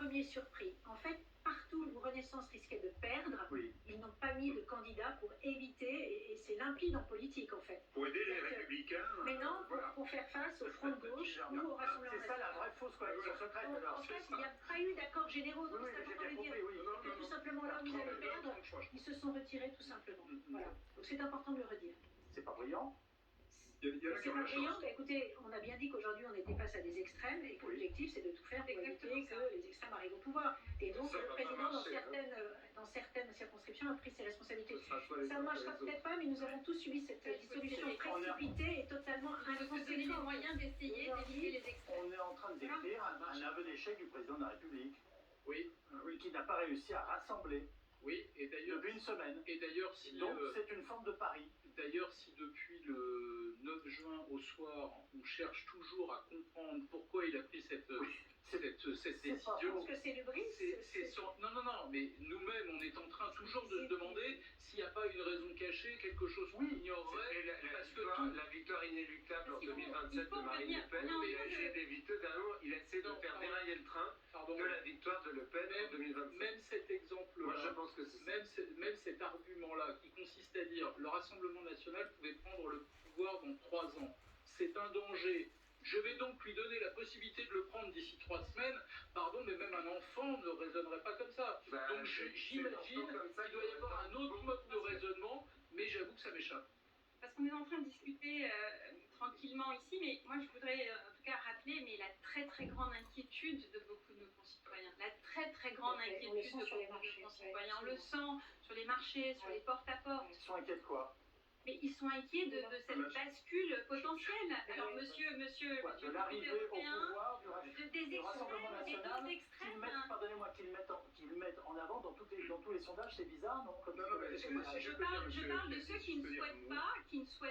premier surpris. En fait, partout où Renaissance risquait de perdre, Oui. ils n'ont pas mis de candidat pour éviter, et c'est limpide en politique en fait. Pour aider les Républicains. Mais non, voilà. pour faire face au Front de gauche ou au Rassemblement C'est ça la national. vraie fausse coalition secrète En alors. fait, il n'y a pas eu d'accord généraux, donc Oui, c'est j'ai important de bien le dire. compris, oui. Et tout simplement là où ils allaient perdre, ils se sont retirés tout simplement. Voilà. Donc c'est important de le redire. C'est pas brillant. Il y en a qui C'est ont pas la brillant, chance. mais écoutez, on a bien dit qu'aujourd'hui on était face à des extrêmes et que l'objectif c'est de tout faire pour éviter que les extrêmes arrivent au pouvoir. Et donc Ça le va pas président marcher, dans certaines circonscriptions a pris ses responsabilités. Ce sera soit les Ça ne uns, marchera soit les peut-être autres. pas, mais nous avons tous subi cette dissolution précipitée et totalement Il faut se donner les inconséquente. moyens d'essayer d'éviter les extrêmes. On est en train de décrire un aveu d'échec du président de la République Oui, qui n'a pas réussi à rassembler oui, et d'ailleurs, depuis une semaine. si, Donc c'est une forme de pari. si depuis le 9 juin au soir, on cherche toujours à comprendre pourquoi il a pris cette décision, Je pense que c'est le bris. non, mais nous-mêmes, on est en train toujours de se demander s'il n'y a pas une raison cachée, quelque chose qu'on ignorerait, parce que La victoire inéluctable en Parce qu'il faut- 2027 de Marine Le Pen, Non, mais non, j'ai d'éviter d'abord, il essaie de faire dérailler le train pardon, de la victoire de Le Pen en 2027. même cet exemple-là, Moi je pense que c'est ça. même cet argument-là qui consiste à dire le Rassemblement national pouvait prendre le pouvoir dans 3 ans, c'est un danger. Je vais donc lui donner la possibilité de le prendre d'ici 3 semaines. Pardon, mais même un enfant ne raisonnerait pas comme ça. Bah, Donc c'est j'imagine comme ça qu'il doit y avoir un autre mode de raisonnement, mais j'avoue que ça m'échappe. Parce qu'on est en train de discuter tranquillement ici, mais moi je voudrais en tout cas rappeler la très très grande inquiétude de beaucoup de nos concitoyens. La très très grande inquiétude On le de sent beaucoup sur les de marchés, nos concitoyens. On ouais, le sent sur les marchés, sur les porte-à-porte. Ils sont inquiets de quoi? Mais ils sont inquiets de cette bascule potentielle. Alors monsieur De l'arrivée au pouvoir des du Rassemblement extrêmes, des national doses qu'ils extrêmes. mettent, pardonnez-moi, qu'ils mettent en avant dans tous les sondages, c'est bizarre, non? Non, mais est-ce que Moi, si je peux dire, parle monsieur, de ceux qui ne je peux dire un souhaitent mot.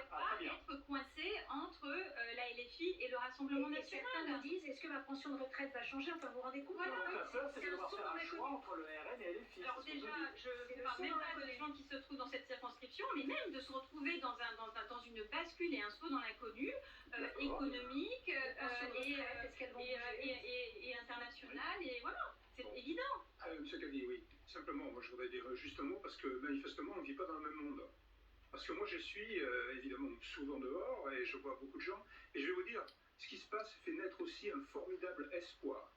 pas très bien. être coincés entre la LFI et le Rassemblement Et certains nous national. disent, est-ce que ma pension de retraite va changer? Enfin, vous vous rendez compte? Voilà. En fait, La peur, c'est c'est de un devoir saut faire dans un l'inconnu. choix entre le RN et LFI. Alors c'est ce que déjà, vous dites. je C'est ne le parle saut même dans pas l'inconnu. des gens qui se trouvent dans cette circonscription, mais même de se retrouver dans une bascule et un saut dans l'inconnu économique Pension de retraite, est-ce qu'elles vont bouger? et international, et voilà, c'est évident. Monsieur Calvi, oui. Simplement, moi je voudrais dire juste un mot parce que manifestement on ne vit pas dans le même monde. Parce que moi je suis évidemment souvent dehors et je vois beaucoup de gens. Et je vais vous dire, ce qui se passe fait naître aussi un formidable espoir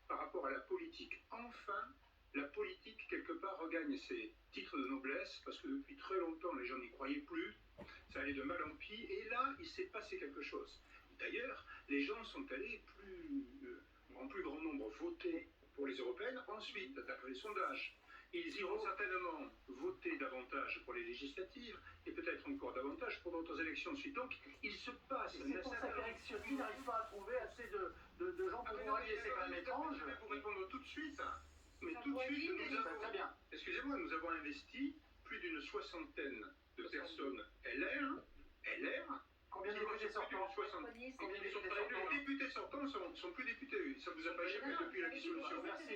par rapport à la politique. Enfin, la politique quelque part regagne ses titres de noblesse parce que depuis très longtemps les gens n'y croyaient plus. Ça allait de mal en pis. Et là, il s'est passé quelque chose. D'ailleurs, les gens sont allés en plus grand nombre voter pour les européennes. Ensuite, d'après les sondages, ils iront certainement voter davantage pour les législatives et peut-être encore davantage pour d'autres élections ensuite. Donc, il se passe... C'est pour ça qu'Éric Ciotti n'arrive pas à trouver assez de gens pour mais vous non, rallier, c'est quand même étrange. Je vais vous répondre tout de suite. Mais tout de suite, nous avons... Très bien. Excusez-moi, nous avons investi plus d'une soixantaine de personnes LR, Combien de députés sortants? Combien de députés sortants? les députés sortants sont plus députés. Ça vous a pas échappé depuis la dissolution. Merci.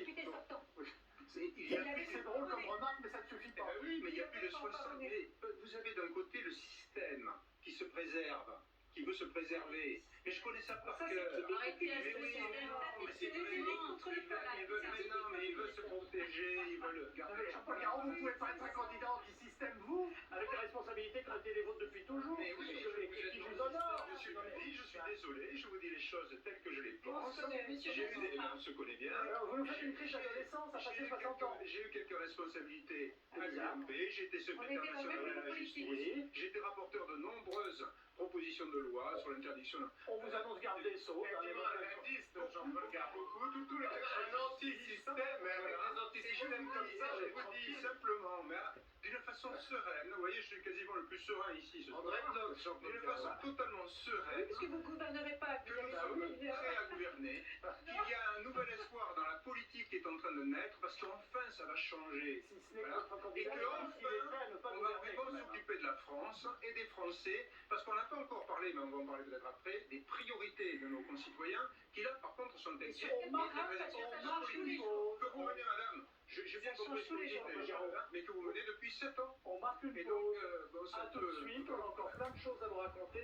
Il y a plus C'est drôle comme remarque, mais ça ne suffit Eh pas. ben oui, mais il y a plus de 60. Mais vous avez d'un côté le système qui se préserve, qui veut se préserver. Et je connais ça par cœur. Arrêtez Mais oui, mais c'est vrai. contre les Mais non, mais il veut se protéger, il veut le Non, garder. mais Jean-Paul Garand, vous ne pouvez pas être un candidat anti-système, vous, avec les responsabilités qui ont été les vôtres depuis toujours. Mais oui, qui vous honorent. Monsieur Calvi, je suis désolé, je vous dis les choses telles que je les pense. Monsieur J'ai eu Vincent. des... On se connaît bien. Alors, vous nous faites une triche adolescence à passer 60 ans. J'ai eu quelques responsabilités à Très bien. l'UMP, j'ai été secrétaire On était dans le national même à la groupe justice, politique. j'ai été rapporteur de nombreuses propositions de loi sur l'interdiction. On vous annonce garde des Sceaux. dans les votes. Jean-Paul Garand. Tous les un anti-système, des anti-systèmes comme ça, je vous dis simplement, mais d'une façon sereine. Vous voyez, je suis quasiment le plus serein ici ce soir. D'une façon totalement sereine. Est-ce que vous ne gouvernerez pas? Que nous sommes prêts à gouverner, qu'il y a un nouvel espoir dans la politique qui est en train de naître, parce qu'enfin ça va changer. Si ce n'est Voilà. votre Et candidat, il est prêt à ne qu'enfin, pas on va gouverner. vraiment s'occuper de la France et des Français, parce qu'on n'a pas encore parlé, mais on va en parler peut-être après, des priorités de nos concitoyens, qui là par contre sont inquiets. On marche tous les jours. Que vous menez, madame, j'ai bien Ça compris change ce que tous vous les dites, jours, déjà, hein, mais que vous menez depuis 7 ans. On marque une Et donc, pause. bon, ça À tout de suite, on a encore plein de choses à vous raconter.